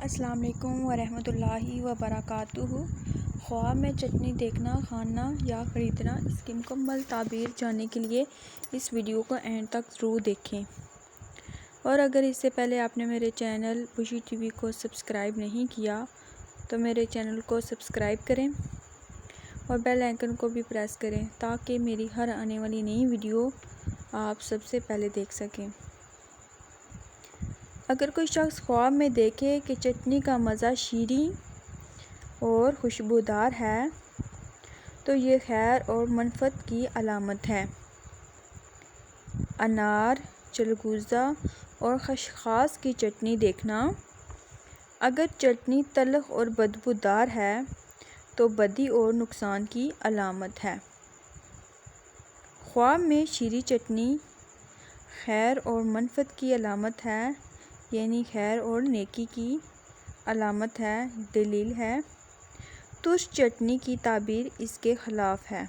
السلام علیکم ورحمۃ اللہ وبرکاتہ۔ خواب میں چٹنی دیکھنا، کھانا یا خریدنا، اس کی مکمل تعبیر جاننے کے لیے اس ویڈیو کو اینڈ تک ضرور دیکھیں۔ اور اگر اس سے پہلے آپ نے میرے چینل خوشی ٹی وی کو سبسکرائب نہیں کیا تو میرے چینل کو سبسکرائب کریں اور بیل آئیکن کو بھی پریس کریں تاکہ میری ہر آنے والی نئی ویڈیو آپ سب سے پہلے دیکھ سکیں۔ اگر کوئی شخص خواب میں دیکھے کہ چٹنی کا مزہ شیریں اور خوشبودار ہے تو یہ خیر اور منفعت کی علامت ہے۔ انار، چلگوزہ اور خسخاس کی چٹنی دیکھنا۔ اگر چٹنی تلخ اور بدبودار ہے تو بدی اور نقصان کی علامت ہے۔ خواب میں شیریں چٹنی خیر اور منفعت کی علامت ہے، یعنی خیر اور نیکی کی علامت ہے، دلیل ہے۔ ترش چٹنی کی تعبیر اس کے خلاف ہے۔